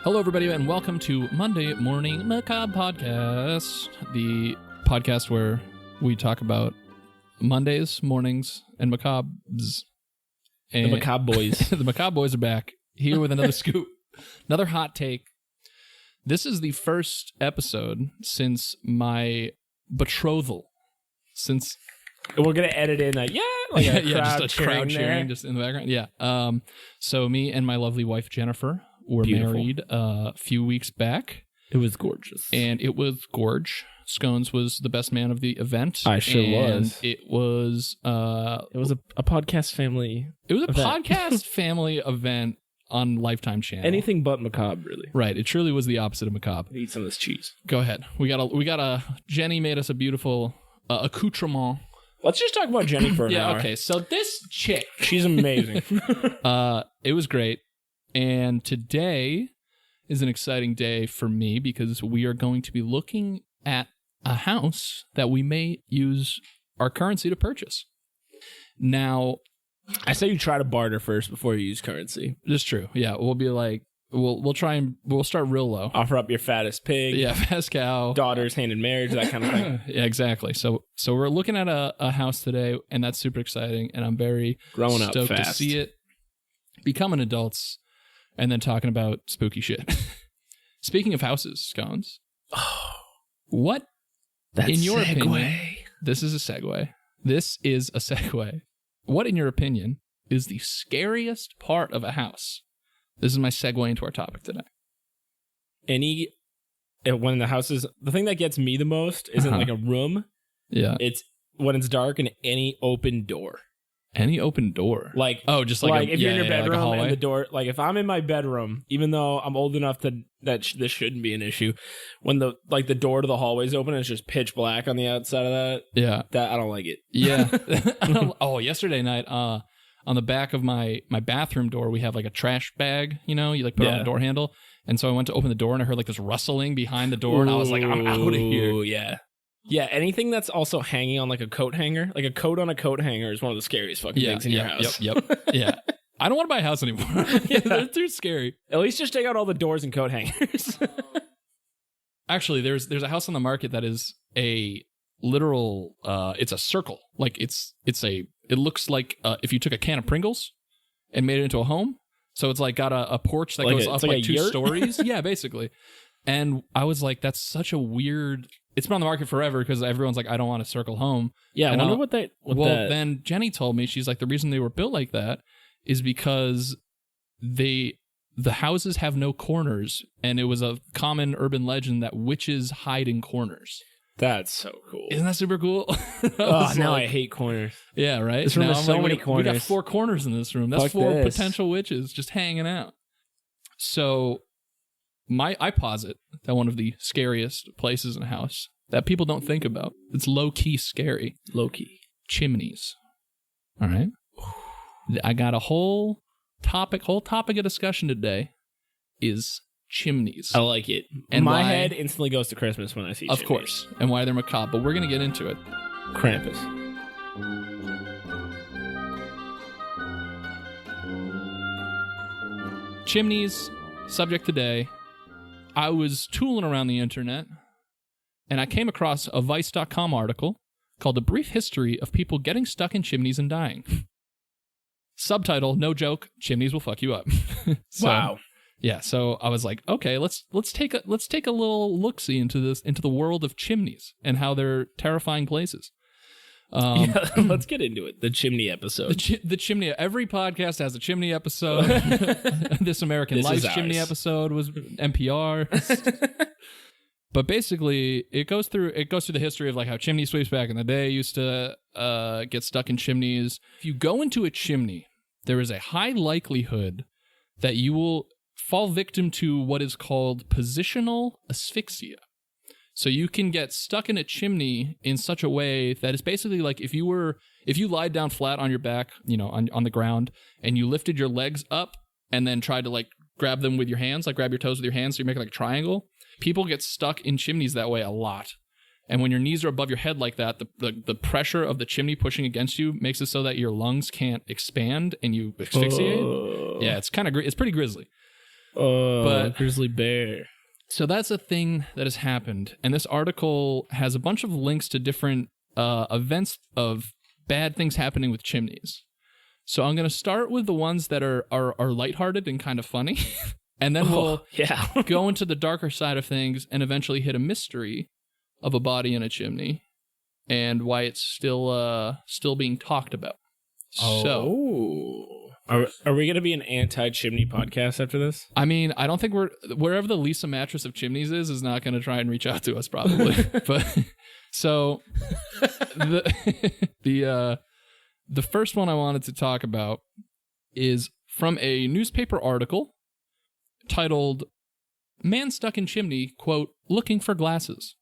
Hello, everybody, and welcome to Monday Morning Macabre Podcast, the podcast where we talk about Mondays, mornings, and macabres. And the Macabre Boys. The Macabre Boys are back, here with another scoop, another hot take. This is the first episode since my betrothal. Since we're going to edit in a just a crowd cheering just in the background. Yeah. So me and my lovely wife, Jennifer, were married a few weeks back. It was gorgeous. And it was gorge. Scones was the best man of the event. I sure was. It was a podcast family. It was a podcast family event on Lifetime Channel. Anything but macabre, really. Right. It truly was the opposite of macabre. Eat some of this cheese. Go ahead. We got a Jenny made us a beautiful accoutrement. Let's just talk about Jenny for an hour. Okay. So this chick, she's amazing. It was great. And today is an exciting day for me because we are going to be looking at a house that we may use our currency to purchase. Now, I say you try to barter first before you use currency. That's true. Yeah, we'll be like, we'll start real low. Offer up your fattest pig. Yeah, fattest cow. Daughters hand in marriage, that kind of thing. Yeah, exactly. So we're looking at a house today, and that's super exciting, and I'm very stoked to see it, becoming adults, and then talking about spooky shit. Speaking of houses, Scones, what, in your opinion, this is a segue. This is a segue. What, in your opinion, is the scariest part of a house? This is my segue into our topic today. When the house is, the thing that gets me the most isn't like a room. Yeah. It's when it's dark and any open door. Any open door? Like, just like if you're in your bedroom like and the door, like if I'm in my bedroom, even though I'm old enough that this shouldn't be an issue, when the door to the hallway is open and it's just pitch black on the outside of that. Yeah. That I don't like it. Yeah. Yesterday night, on the back of my bathroom door, we have like a trash bag, you like put on the door handle. And so I went to open the door and I heard like this rustling behind the door and I was like, I'm out of here. Yeah. Yeah, anything that's also hanging on like a coat hanger, like a coat on a coat hanger is one of the scariest fucking things in your house. Yep. Yeah. I don't want to buy a house anymore. They're too scary. At least just take out all the doors and coat hangers. Actually, there's a house on the market that is a literal, it's a circle. Like it looks like if you took a can of Pringles and made it into a home. So it's like got a porch that goes up like 2 stories. Yeah, basically. And I was like, that's such a weird... It's been on the market forever because everyone's like, I don't want a circle home. Yeah, and I wonder then Jenny told me, she's like, the reason they were built like that is because the houses have no corners, and it was a common urban legend that witches hide in corners. That's so cool. Isn't that super cool? I hate corners. Yeah, right? This room has so many corners. We got 4 corners in this room. That's 4 potential witches just hanging out. So... I posit that one of the scariest places in a house that people don't think about, it's low-key scary. Low-key. Chimneys. All right? I got a whole topic of discussion today is chimneys. I like it. And my head instantly goes to Christmas when I see chimneys. Of course. And why they're macabre, but we're going to get into it. Krampus. Chimneys, subject today. I was tooling around the internet, and I came across a Vice.com article called A Brief History of People Getting Stuck in Chimneys and Dying. Subtitle, no joke, chimneys will fuck you up. Wow. Yeah, so I was like, okay, let's take a little look-see into the world of chimneys and how they're terrifying places. Let's get into it. The chimney episode. The chimney. Every podcast has a chimney episode. This American Life's chimney episode was NPR. But basically, it goes through the history of like how chimney sweeps back in the day used to get stuck in chimneys. If you go into a chimney, there is a high likelihood that you will fall victim to what is called positional asphyxia. So you can get stuck in a chimney in such a way that it's basically like if you lied down flat on your back, on the ground, and you lifted your legs up and then tried to like grab them with your hands, like grab your toes with your hands, so you make like a triangle. People get stuck in chimneys that way a lot. And when your knees are above your head like that, the pressure of the chimney pushing against you makes it so that your lungs can't expand and you asphyxiate. Yeah, it's pretty grisly. But grizzly bear. So that's a thing that has happened. And this article has a bunch of links to different events of bad things happening with chimneys. So I'm going to start with the ones that are lighthearted and kind of funny. And then we'll go into the darker side of things and eventually hit a mystery of a body in a chimney and why it's still being talked about. So, are we going to be an anti-chimney podcast after this? I mean, I don't think wherever the Lisa mattress of Chimneys is not going to try and reach out to us probably. But so the first one I wanted to talk about is from a newspaper article titled "Man Stuck in Chimney, quote, looking for glasses."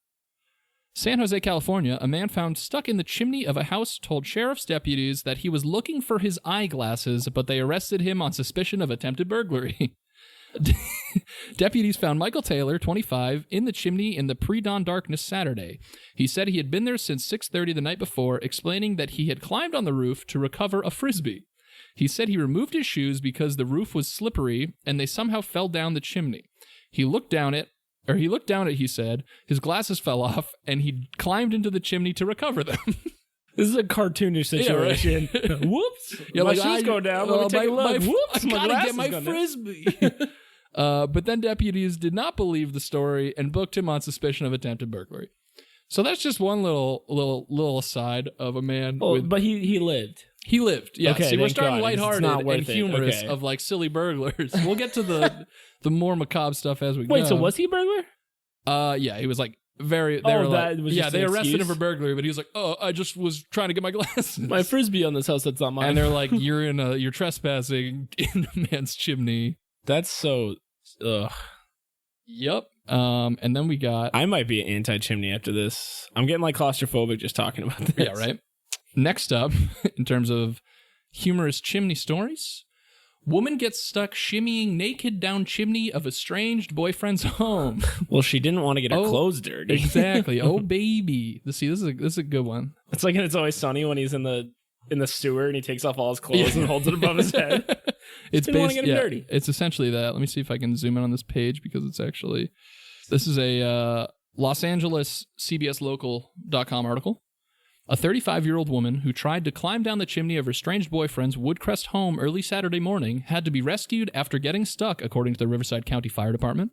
San Jose, California, a man found stuck in the chimney of a house told sheriff's deputies that he was looking for his eyeglasses, but they arrested him on suspicion of attempted burglary. Deputies found Michael Taylor, 25, in the chimney in the pre-dawn darkness Saturday. He said he had been there since 6:30 the night before, explaining that he had climbed on the roof to recover a Frisbee. He said he removed his shoes because the roof was slippery and they somehow fell down the chimney. He looked down it, he said, his glasses fell off, and he climbed into the chimney to recover them. This is a cartoonish situation. Yeah, right. Whoops. Yeah, my shoes go down. Let me take a look. Whoops, I gotta get my Frisbee. But then deputies did not believe the story and booked him on suspicion of attempted burglary. So that's just one little aside of a man. But he lived. He lived. Yeah. Okay, see, we're starting lighthearted and humorous okay. of like silly burglars. We'll get to the more macabre stuff as we go. Wait, so was he a burglar? Yeah, he was like very. They arrested him for burglary, but he was like, "Oh, I just was trying to get my glasses. My Frisbee on this house, that's not mine." And they're like, "You're trespassing in a man's chimney." That's so. Ugh. Yep. And then we got. I might be anti-chimney after this. I'm getting like claustrophobic just talking about this. Yeah, right. Next up, in terms of humorous chimney stories, woman gets stuck shimmying naked down chimney of estranged boyfriend's home. Well, she didn't want to get her clothes dirty. Exactly. Oh, baby. See, this is a good one. It's like in It's Always Sunny when he's in the sewer and he takes off all his clothes and holds it above his head. Didn't want to get him dirty. It's essentially that. Let me see if I can zoom in on this page because this is a Los Angeles CBSLocal.com article. A 35-year-old woman who tried to climb down the chimney of her estranged boyfriend's Woodcrest home early Saturday morning had to be rescued after getting stuck, according to the Riverside County Fire Department.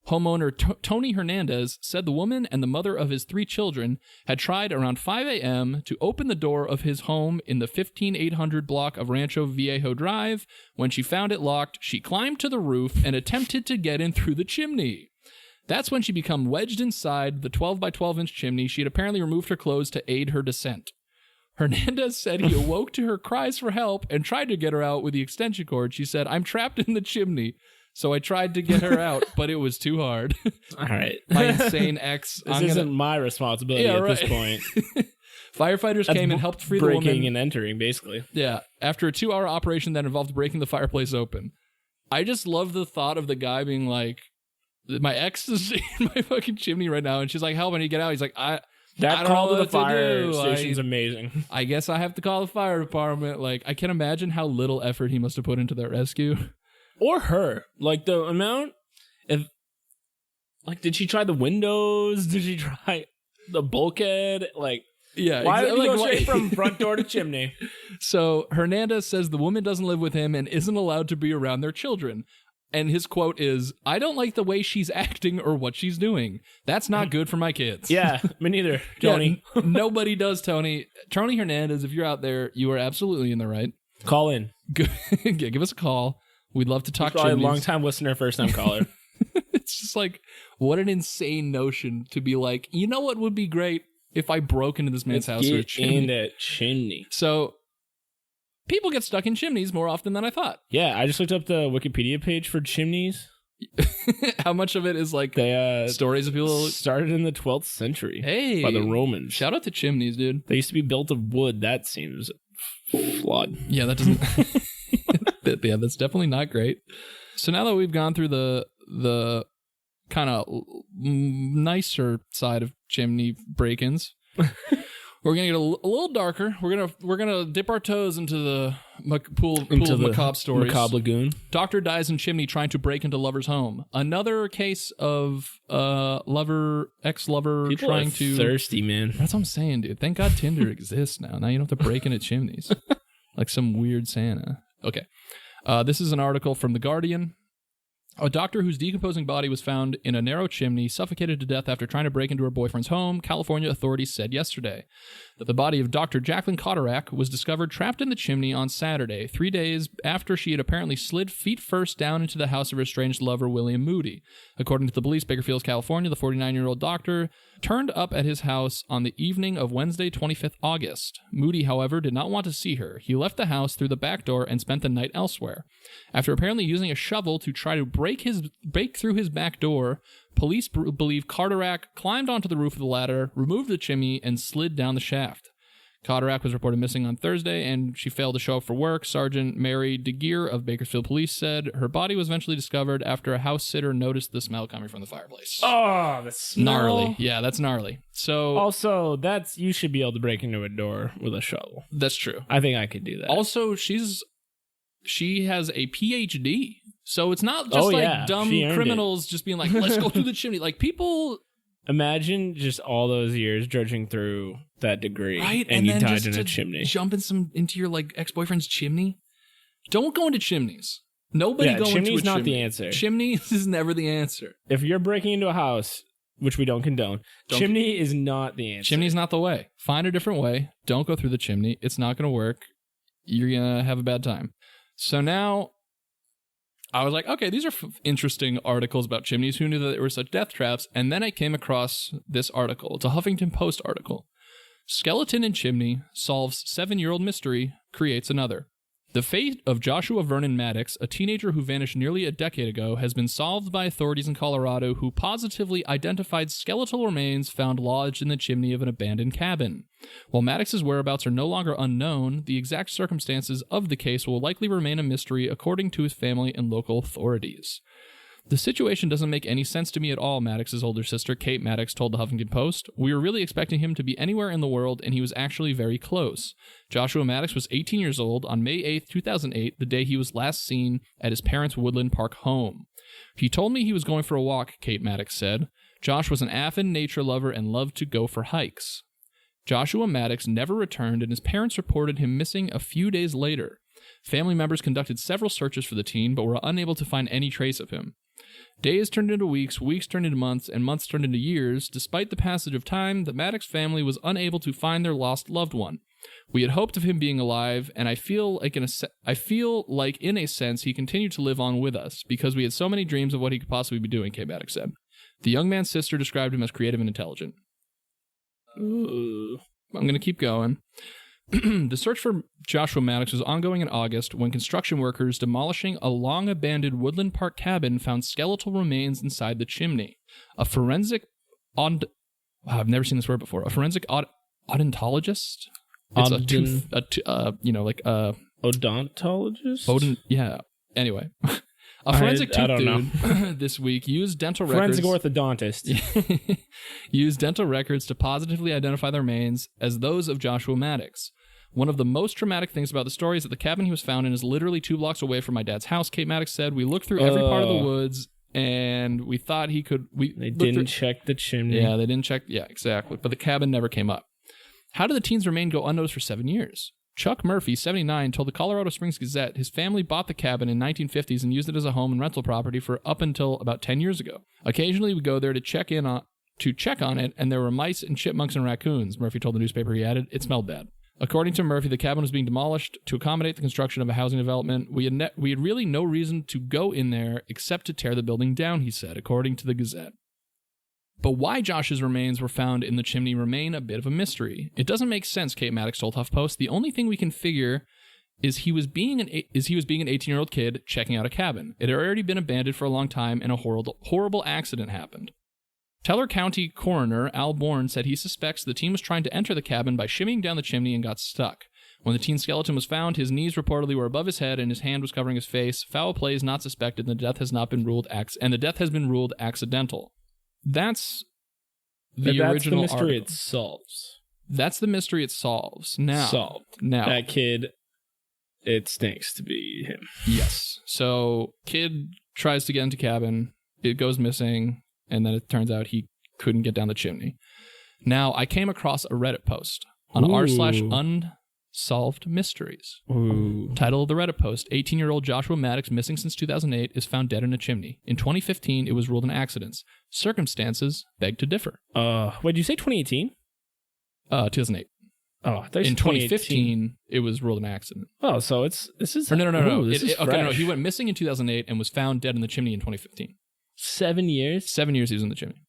Homeowner Tony Hernandez said the woman and the mother of his 3 children had tried around 5 a.m. to open the door of his home in the 15800 block of Rancho Viejo Drive. When she found it locked, she climbed to the roof and attempted to get in through the chimney. That's when she became wedged inside the 12 by 12 inch chimney. She had apparently removed her clothes to aid her descent. Hernandez said he awoke to her cries for help and tried to get her out with the extension cord. She said, "I'm trapped in the chimney, so I tried to get her out, but it was too hard." All right. My insane ex. This isn't my responsibility at this point. Firefighters came and helped free the woman. Breaking and entering, basically. Yeah. After a 2-hour operation that involved breaking the fireplace open. I just love the thought of the guy being like, my ex is in my fucking chimney right now, and she's like, "Help me get out." He's like, I don't call know to the what fire to do. station's amazing. I guess I have to call the fire department. Like, I can imagine how little effort he must have put into that rescue. Or her. Like, the amount of... Like, did she try the windows? Did she try the bulkhead? Like... Yeah, why did he go straight from front door to chimney? So, Hernandez says the woman doesn't live with him and isn't allowed to be around their children. And his quote is, "I don't like the way she's acting or what she's doing. That's not good for my kids." Yeah, me neither, Tony. Yeah, nobody does, Tony. Tony Hernandez, if you're out there, you are absolutely in the right. Call in. Yeah, give us a call. We'd love to talk to you. Long-time listener, first-time caller. It's just like, what an insane notion to be like, you know what would be great if I broke into this man's house or a chimney. In that chimney. So... people get stuck in chimneys more often than I thought. Yeah, I just looked up the Wikipedia page for chimneys. How much of it is like stories of people started in the 12th century by the Romans. Shout out to chimneys, dude. They used to be built of wood. That seems flawed. Yeah, that doesn't... yeah, that's definitely not great. So now that we've gone through the kind of nicer side of chimney break-ins... we're We're gonna get a little darker. We're gonna dip our toes into the pool of macabre stories. Macabre lagoon. Doctor dies in chimney trying to break into lover's home. Another case of ex-lover People trying are to thirsty, man. That's what I'm saying, dude. Thank God Tinder exists now. Now you don't have to break into chimneys like some weird Santa. Okay, this is an article from The Guardian. A doctor whose decomposing body was found in a narrow chimney suffocated to death after trying to break into her boyfriend's home, California authorities said yesterday. The body of Dr. Jacqueline Kotarak was discovered trapped in the chimney on Saturday, 3 days after she had apparently slid feet first down into the house of her estranged lover, William Moody. According to the police, Bakersfield, California, the 49-year-old doctor turned up at his house on the evening of Wednesday, 25th August. Moody, however, did not want to see her. He left the house through the back door and spent the night elsewhere. After apparently using a shovel to try to break through his back door, police believe Kotarak climbed onto the roof of the ladder, removed the chimney, and slid down the shaft. Kotarak was reported missing on Thursday, and she failed to show up for work. Sergeant Mary DeGear of Bakersfield Police said her body was eventually discovered after a house sitter noticed the smell coming from the fireplace. Oh, the smell. Gnarly. Yeah, that's gnarly. So also, you should be able to break into a door with a shovel. That's true. I think I could do that. Also, she has a PhD. So it's not just dumb criminals just being like, let's go through the chimney. Like, people... Imagine just all those years drudging through that degree, right? And you then died just in a chimney. Jump into your ex-boyfriend's chimney. Don't go into chimneys. Nobody go into a chimney. Chimney's not the answer. Chimneys is never the answer. If you're breaking into a house, which we don't condone, chimney is not the answer. Chimney's not the way. Find a different way. Don't go through the chimney. It's not going to work. You're going to have a bad time. So now... I was like, okay, these are interesting articles about chimneys. Who knew that there were such death traps? And then I came across this article. It's a Huffington Post article. Skeleton in chimney solves 7-year-old mystery, creates another. The fate of Joshua Vernon Maddox, a teenager who vanished nearly a decade ago, has been solved by authorities in Colorado who positively identified skeletal remains found lodged in the chimney of an abandoned cabin. While Maddox's whereabouts are no longer unknown, the exact circumstances of the case will likely remain a mystery according to his family and local authorities. The situation doesn't make any sense to me at all, Maddox's older sister, Kate Maddux, told the Huffington Post. We were really expecting him to be anywhere in the world, and he was actually very close. Joshua Maddox was 18 years old on May 8, 2008, the day he was last seen at his parents' Woodland Park home. He told me he was going for a walk, Kate Maddux said. Josh was an avid nature lover and loved to go for hikes. Joshua Maddox never returned, and his parents reported him missing a few days later. Family members conducted several searches for the teen, but were unable to find any trace of him. Days turned into weeks, weeks turned into months, and months turned into years. Despite the passage of time, the Maddox family was unable to find their lost loved one. We had hoped of him being alive, and I feel like in a sense he continued to live on with us, because we had so many dreams of what he could possibly be doing, Kate Maddox said. The young man's sister described him as creative and intelligent. Ooh. I'm going to keep going. The search for Joshua Maddox was ongoing in August when construction workers demolishing a long-abandoned Woodland Park cabin found skeletal remains inside the chimney. A forensic... I've never seen this word before. A forensic odontologist? It's odontologist? Yeah. Anyway. A forensic tooth dude this week used dental records... Forensic orthodontist. Used dental records to positively identify the remains as those of Joshua Maddox. One of the most traumatic things about the story is that the cabin he was found in is literally 2 blocks away from my dad's house, Kate Maddox said. We looked through every part of the woods, and we thought he could... They didn't check the chimney. Yeah, they didn't check... Yeah, exactly. But the cabin never came up. How did the teen's remain go unnoticed for 7 years? Chuck Murphy, 79, told the Colorado Springs Gazette his family bought the cabin in 1950s and used it as a home and rental property for up until about 10 years ago. Occasionally, we go there to check on it, and there were mice and chipmunks and raccoons, Murphy told the newspaper. He added, it smelled bad. According to Murphy, the cabin was being demolished to accommodate the construction of a housing development. We had really no reason to go in there except to tear the building down, he said, according to the Gazette. But why Josh's remains were found in the chimney remain a bit of a mystery. It doesn't make sense, Kate Maddox told HuffPost. The only thing we can figure is he was being an 18-year-old kid checking out a cabin. It had already been abandoned for a long time, and a horrible accident happened. Teller County coroner Al Bourne said he suspects the teen was trying to enter the cabin by shimmying down the chimney and got stuck. When the teen's skeleton was found, his knees reportedly were above his head and his hand was covering his face. Foul play is not suspected, and the death has been ruled accidental. That's the original mystery article. it solves. That's the mystery it solves. Now, that kid, it stinks to be him. Yes. So kid tries to get into cabin. It goes missing. And then it turns out he couldn't get down the chimney. Now, I came across a Reddit post on r/unsolved mysteries. Title of the Reddit post, 18-year-old Joshua Maddox, missing since 2008, is found dead in a chimney. In 2015, it was ruled an accident. Circumstances beg to differ. Wait, did you say 2018? 2008. Oh, in 2015, it was ruled an accident. Oh, so this is... No. This is fresh. No, he went missing in 2008 and was found dead in the chimney in 2015. 7 years? 7 years he was in the chimney.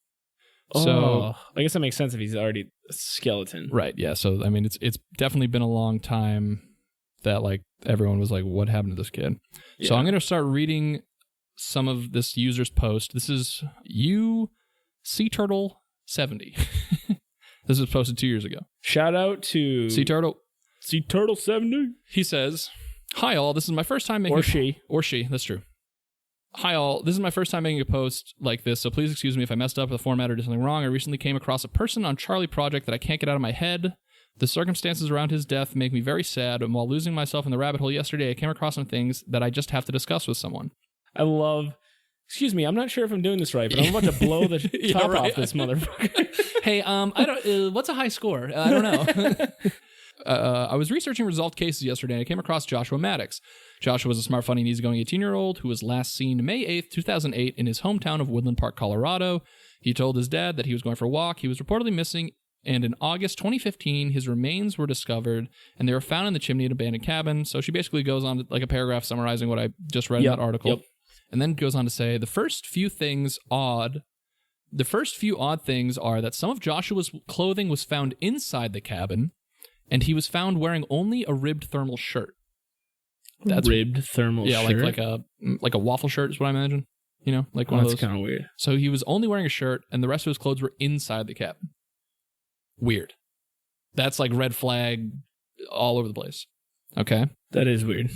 Oh, so I guess that makes sense if he's already a skeleton. Right, yeah. So, I mean, it's definitely been a long time that, like, everyone was like, what happened to this kid? Yeah. So I'm going to start reading some of this user's post. This is SeaTurtle70. This was posted 2 years ago. Shout out to SeaTurtle70. He says, "Hi all, this is my first time making Or she, that's true. Hi all, this is my first time making a post like this, so please excuse me if I messed up with the format or did something wrong. I recently came across a person on Charlie Project that I can't get out of my head. The circumstances around his death make me very sad, and while losing myself in the rabbit hole yesterday, I came across some things that I just have to discuss with someone." I love... Excuse me, I'm not sure if I'm doing this right, but I'm about to blow the top off this motherfucker. Hey, I don't... what's a high score? I don't know. I was researching resolved cases yesterday, and I came across Joshua Maddox. Joshua was a smart, funny, and easygoing 18-year-old who was last seen May 8th, 2008 in his hometown of Woodland Park, Colorado. He told his dad that he was going for a walk. He was reportedly missing, and in August 2015, his remains were discovered, and they were found in the chimney of an abandoned cabin. So she basically goes on like a paragraph summarizing what I just read in that article. Yep. And then goes on to say, the first few odd things are that some of Joshua's clothing was found inside the cabin, and he was found wearing only a ribbed thermal shirt. That's ribbed thermal shirt? Yeah, like a waffle shirt is what I imagine. You know, like one of those. That's kind of weird. So he was only wearing a shirt, and the rest of his clothes were inside the cabin. Weird. That's like red flag all over the place. Okay? That is weird.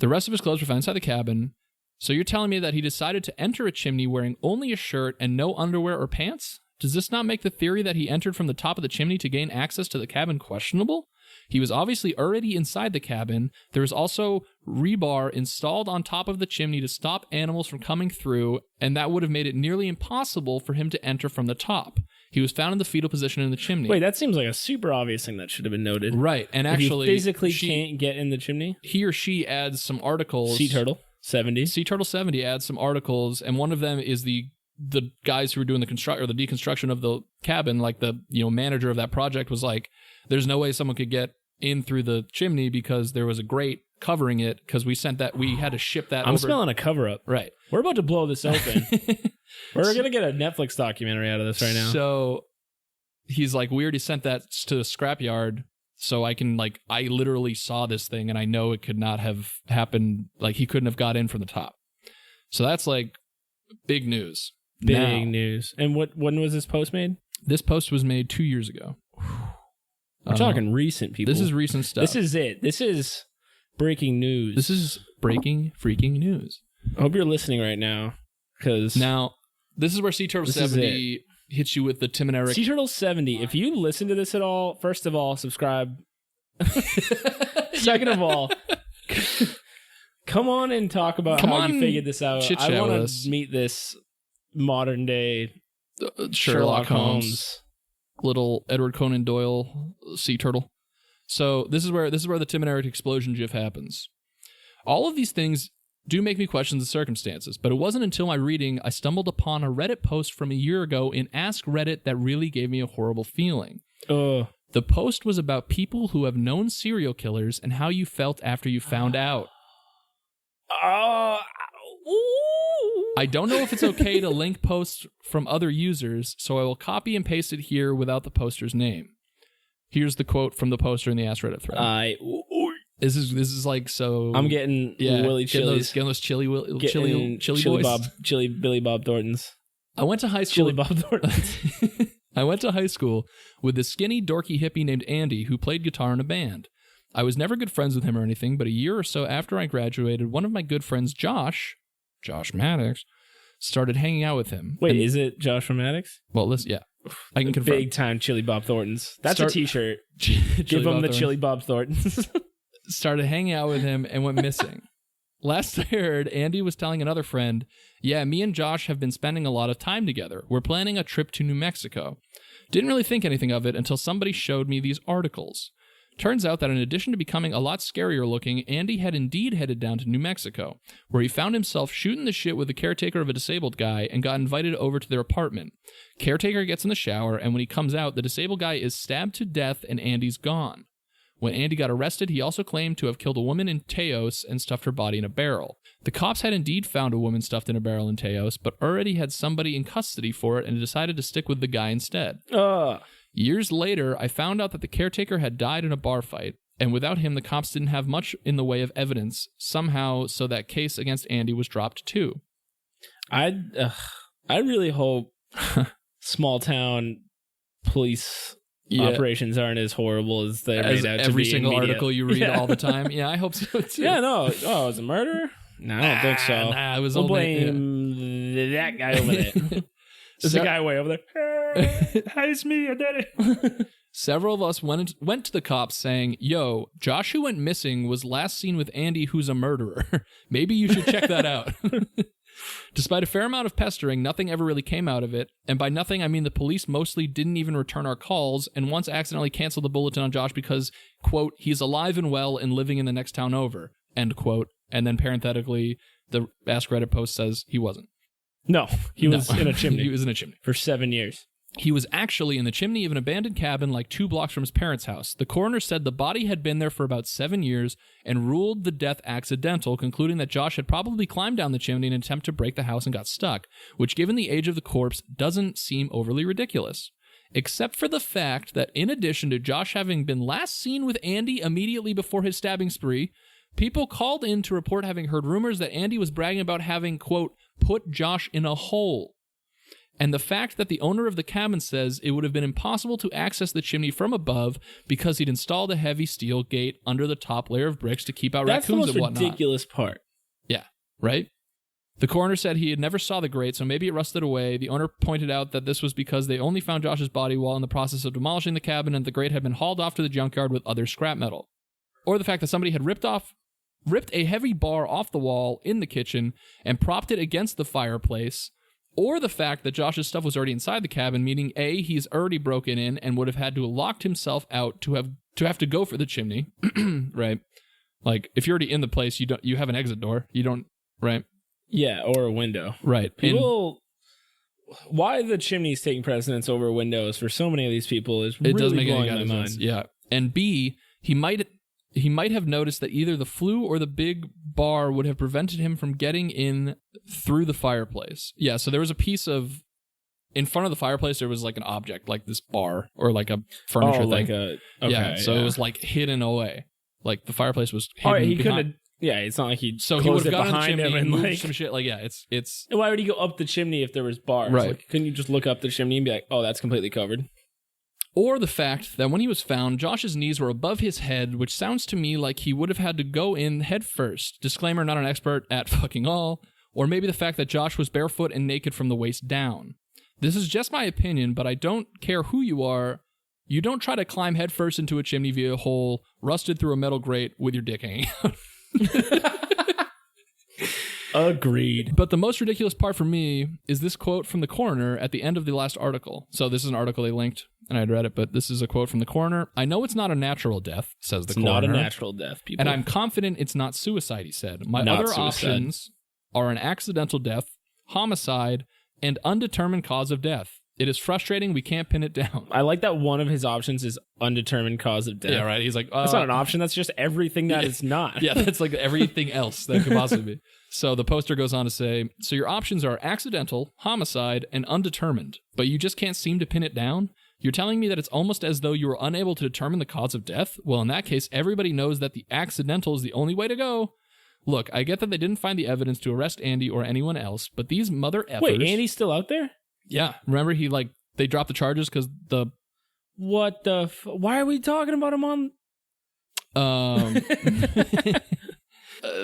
The rest of his clothes were found inside the cabin. So you're telling me that he decided to enter a chimney wearing only a shirt and no underwear or pants? Does this not make the theory that he entered from the top of the chimney to gain access to the cabin questionable? He was obviously already inside the cabin. There was also rebar installed on top of the chimney to stop animals from coming through, and that would have made it nearly impossible for him to enter from the top. He was found in the fetal position in the chimney. Wait, that seems like a super obvious thing that should have been noted. Right, and actually... If you physically can't get in the chimney? He or she adds some articles... SeaTurtle70 adds some articles, and one of them is the guys who were doing the deconstruction of the cabin, like the manager of that project was like, there's no way someone could get in through the chimney because there was a grate covering it because we had to ship that over. I'm smelling a cover-up. Right. We're about to blow this open. We're going to get a Netflix documentary out of this right now. So he's like, we already sent that to the scrapyard. So I literally saw this thing and I know it could not have happened. Like he couldn't have got in from the top. So that's like big news. Big news. And when was this post made? This post was made 2 years ago. We're talking recent, people. This is recent stuff. This is it. This is breaking news. This is breaking freaking news. I hope you're listening right now. Because now, this is where SeaTurtle70 hits you with the Tim and Eric. SeaTurtle70, if you listen to this at all, first of all, subscribe. Second of all, come on and talk about how you figured this out. I want to meet this modern day Sherlock Holmes. Little Edward Conan Doyle sea turtle. So this is where the Tim and Eric explosion gif happens. All of these things do make me question the circumstances, but it wasn't until my reading I stumbled upon a Reddit post from a year ago in Ask Reddit that really gave me a horrible feeling. The post was about people who have known serial killers and how you felt after you found out. I don't know if it's okay to link posts from other users, so I will copy and paste it here without the poster's name. Here's the quote from the poster in the Ask Reddit thread. This is like so. I'm getting Willy Chili's. Getting those chili boys. Chili Billy Bob Thorntons. I went to high school. Chili Bob Thorntons. I went to high school with this skinny, dorky hippie named Andy who played guitar in a band. I was never good friends with him or anything, but a year or so after I graduated, one of my good friends, Josh Maddox, started hanging out with him. Wait, is it Joshua Maddox? Well, listen, yeah. I can confirm. Big time Chili Bob Thorntons. That's a t-shirt. Give them the Chili Bob Thorntons. Started hanging out with him and went missing. Last I heard, Andy was telling another friend, yeah, me and Josh have been spending a lot of time together. We're planning a trip to New Mexico. Didn't really think anything of it until somebody showed me these articles. Turns out that in addition to becoming a lot scarier looking, Andy had indeed headed down to New Mexico, where he found himself shooting the shit with the caretaker of a disabled guy and got invited over to their apartment. Caretaker gets in the shower, and when he comes out, the disabled guy is stabbed to death and Andy's gone. When Andy got arrested, he also claimed to have killed a woman in Teos and stuffed her body in a barrel. The cops had indeed found a woman stuffed in a barrel in Teos, but already had somebody in custody for it and decided to stick with the guy instead. Years later, I found out that the caretaker had died in a bar fight, and without him, the cops didn't have much in the way of evidence, somehow, so that case against Andy was dropped too. I really hope small town police operations aren't as horrible as they're made out to be. Every single article you read all the time. Yeah, I hope so too. Yeah, no. Oh, it was a murder? No, I don't think so. Nah, we'll blame that guy over there. There's a guy way over there. Hey, it's me, I did it. Several of us went to the cops saying, yo, Josh who went missing was last seen with Andy who's a murderer. Maybe you should check that out. Despite a fair amount of pestering, nothing ever really came out of it. And by nothing, I mean the police mostly didn't even return our calls and once accidentally canceled the bulletin on Josh because, quote, he's alive and well and living in the next town over, end quote. And then parenthetically, the Ask Reddit post says he wasn't. No, he was in a chimney. He was in a chimney. For 7 years. He was actually in the chimney of an abandoned cabin like 2 blocks from his parents' house. The coroner said the body had been there for about 7 years and ruled the death accidental, concluding that Josh had probably climbed down the chimney in an attempt to break the house and got stuck, which given the age of the corpse doesn't seem overly ridiculous. Except for the fact that in addition to Josh having been last seen with Andy immediately before his stabbing spree, people called in to report having heard rumors that Andy was bragging about having, quote, put Josh in a hole. And the fact that the owner of the cabin says it would have been impossible to access the chimney from above because he'd installed a heavy steel gate under the top layer of bricks to keep out raccoons and whatnot. That's the most ridiculous part. Yeah, right? The coroner said he had never saw the grate, so maybe it rusted away. The owner pointed out that this was because they only found Josh's body while in the process of demolishing the cabin and the grate had been hauled off to the junkyard with other scrap metal. Or the fact that somebody had ripped a heavy bar off the wall in the kitchen and propped it against the fireplace. Or the fact that Josh's stuff was already inside the cabin, meaning A, he's already broken in and would have had to have locked himself out to have to go for the chimney, right? Like if you're already in the place, you have an exit door. You don't, right? Yeah, or a window. Right. Why the chimney's taking precedence over windows for so many of these people is really blowing my mind. Yeah. And B, he might have noticed that either the flue or the big bar would have prevented him from getting in through the fireplace. Yeah, so there was a piece of... In front of the fireplace, there was like an object, like this bar, or like a furniture thing. Okay, it was like hidden away. Like the fireplace was hidden he couldn't have... Yeah, it's not like he would have gone behind in the chimney him and like some shit. Like, yeah, it's... Why would he go up the chimney if there was bars? Right. Like, couldn't you just look up the chimney and be like, oh, that's completely covered? Or the fact that when he was found, Josh's knees were above his head, which sounds to me like he would have had to go in head first. Disclaimer, not an expert at fucking all. Or maybe the fact that Josh was barefoot and naked from the waist down. This is just my opinion, but I don't care who you are. You don't try to climb head first into a chimney via a hole rusted through a metal grate with your dick hanging out. Agreed. But the most ridiculous part for me is this quote from the coroner at the end of the last article. So this is an article they linked, and I'd read it, but this is a quote from the coroner. I know it's not a natural death, says the coroner. It's not a natural death, people. And I'm confident it's not suicide, he said. My other options are an accidental death, homicide, and undetermined cause of death. It is frustrating. We can't pin it down. I like that one of his options is undetermined cause of death. Yeah, right. He's like, that's not an option. That's just everything that it's not. Yeah, that's like everything else that could possibly be. So the poster goes on to say, so your options are accidental, homicide, and undetermined, but you just can't seem to pin it down? You're telling me that it's almost as though you were unable to determine the cause of death? Well, in that case, everybody knows that the accidental is the only way to go. Look, I get that they didn't find the evidence to arrest Andy or anyone else, but these mother effers... Wait, Andy's still out there? Yeah. Remember, they dropped the charges because the... What the... Why are we talking about him on...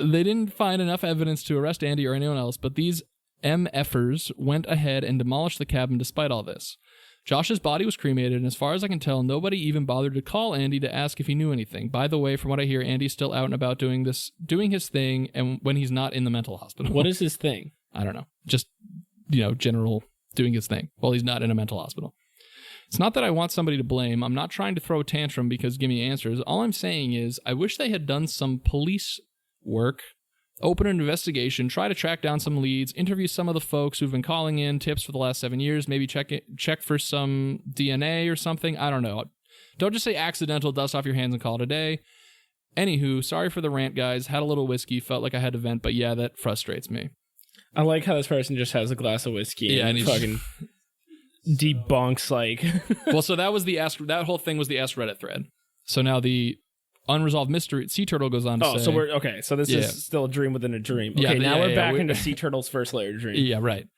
They didn't find enough evidence to arrest Andy or anyone else, but these MFers went ahead and demolished the cabin despite all this. Josh's body was cremated, and as far as I can tell, nobody even bothered to call Andy to ask if he knew anything. By the way, from what I hear, Andy's still out and about doing his thing, and when he's not in the mental hospital. What is his thing? I don't know. Just, general doing his thing while he's not in a mental hospital. It's not that I want somebody to blame. I'm not trying to throw a tantrum because give me answers. All I'm saying is I wish they had done some police work, open an investigation, try to track down some leads, interview some of the folks who've been calling in tips for the last 7 years, maybe check for some DNA or something. I don't know. Don't just say accidental, dust off your hands and call it a day. Anywho, sorry for the rant, guys. Had a little whiskey, felt like I had to vent, but yeah, that frustrates me. I like how this person just has a glass of whiskey and fucking debunks Well, so that whole thing was the Ask Reddit thread. So now the unresolved mystery Sea Turtle goes on to say. Oh, so we're okay. So this is still a dream within a dream. Okay, now we're back into Sea Turtle's first layer dream. Yeah, right.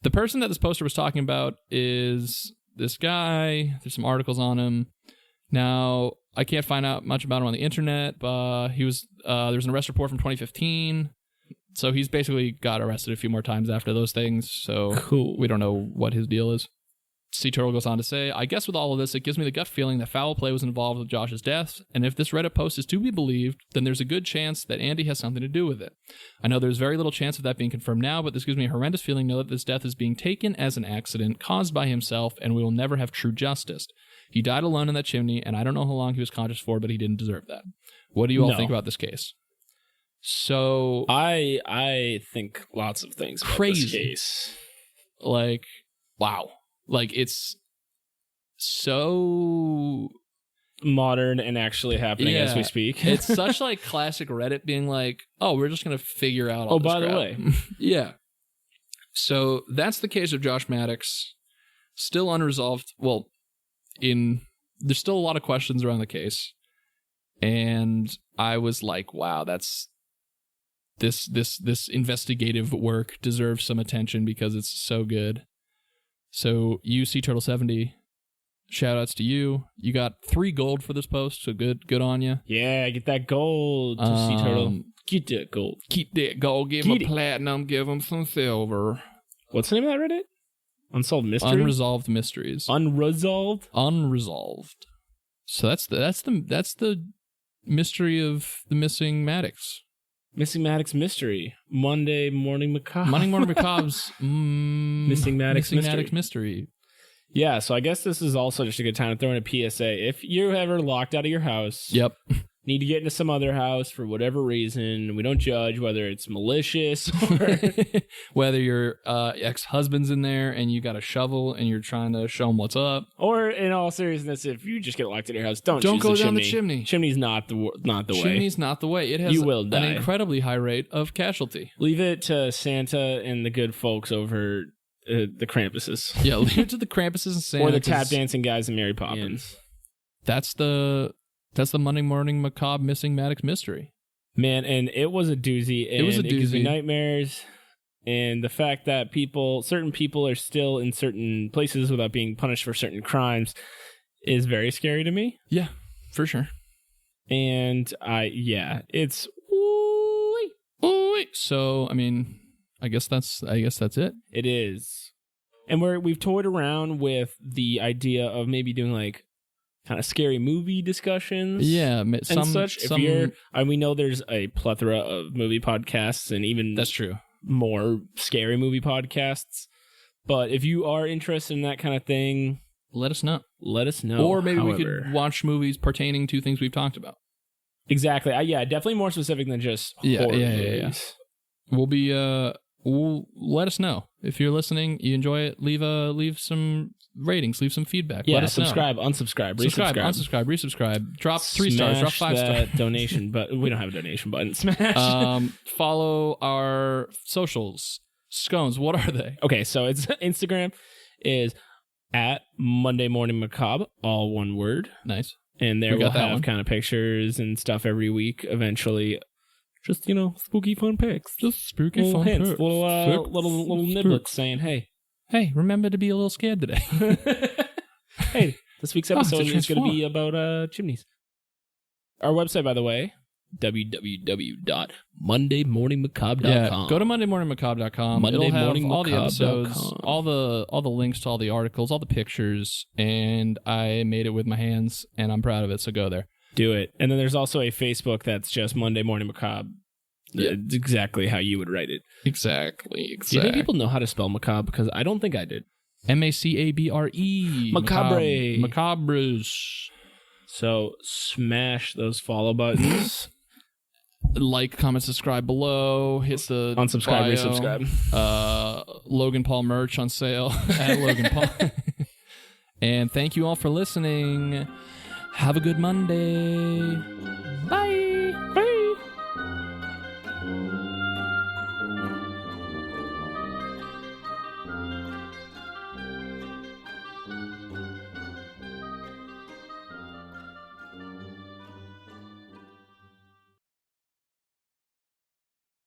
The person that this poster was talking about is this guy. There's some articles on him. Now, I can't find out much about him on the internet, but there's an arrest report from 2015. So he's basically got arrested a few more times after those things. So cool. We don't know what his deal is. Sea Turtle goes on to say, I guess with all of this, it gives me the gut feeling that foul play was involved with Josh's death, and if this Reddit post is to be believed, then there's a good chance that Andy has something to do with it. I know there's very little chance of that being confirmed now, but this gives me a horrendous feeling to know that this death is being taken as an accident caused by himself, and we will never have true justice. He died alone in that chimney, and I don't know how long he was conscious for, but he didn't deserve that. What do you all think about this case? So I think lots of things about this case. Wow. It's so modern and actually happening as we speak. It's such classic Reddit being we're just going to figure out all this by crap. The way. Yeah. So that's the case of Josh Maddox. Still unresolved. Well, there's still a lot of questions around the case. And I was like, wow, that's this investigative work deserves some attention because it's so good. So you, Sea Turtle 70, shout outs to you. You got 3 gold for this post, so good on you. Yeah, get that gold to Sea Turtle. Get that gold. Keep that gold. Give him platinum. Give him some silver. What's the name of that Reddit? Unsolved Mysteries? Unresolved Mysteries. Unresolved? Unresolved. So that's the mystery of the missing Maddux. Missing Maddux mystery. Monday Morning Macabre. Monday Morning Macabre's Missing Maddux mystery. Yeah, so I guess this is also just a good time to throw in a PSA. If you're ever locked out of your house, yep, need to get into some other house for whatever reason, we don't judge whether it's malicious or whether your ex-husband's in there and you got a shovel and you're trying to show him what's up. Or in all seriousness, if you just get locked in your house, don't go down the chimney. Chimney's not the way. Chimney's not the way. It has you will die. An incredibly high rate of casualty. Leave it to Santa and the good folks over the Krampuses. Yeah, leave it to the Krampuses and Santa. Or the tap dancing guys and Mary Poppins. Yeah. That's the Monday Morning Macabre Missing Maddux mystery. Man, and it was a doozy. And it gives me nightmares. And the fact that certain people are still in certain places without being punished for certain crimes is very scary to me. Yeah, for sure. And it's so I mean, I guess that's it. It is. And we've toyed around with the idea of maybe doing kind of scary movie discussions, and such. We know there's a plethora of movie podcasts, and even that's true, more scary movie podcasts. But if you are interested in that kind of thing, let us know. Or maybe we could watch movies pertaining to things we've talked about. Exactly. Definitely more specific than just horror movies. We'll be. Let us know if you're listening. You enjoy it. Leave some ratings, leave some feedback. Yeah, let us subscribe, know. Unsubscribe, unsubscribe, resubscribe. Drop 3 stars, drop 5 stars. Donation, but we don't have a donation button. Smash. Follow our socials. Scones, what are they? Okay, so it's Instagram is at Monday Morning Macabre, all one word. Nice. And there we'll have kind of pictures and stuff every week. Eventually, just spooky fun pics, just spooky fun hints, pics, little niblets saying, Hey, remember to be a little scared today. Hey, this week's episode is going to be about chimneys. Our website, by the way, www.mondaymorningmacabre.com. Yeah, go to mondaymorningmacabre.com. It'll have all the episodes, all the links to all the articles, all the pictures, and I made it with my hands, and I'm proud of it, so go there. Do it. And then there's also a Facebook that's just Monday Morning Macabre. Yeah. It's exactly how you would write it. Exactly. Do you think people know how to spell macabre? Because I don't think I did. Macabre. Macabre. Macabres. So smash those follow buttons. Like, comment, subscribe below. Hit the unsubscribe, resubscribe. Logan Paul merch on sale at Logan Paul. And thank you all for listening. Have a good Monday. Bye. Bye.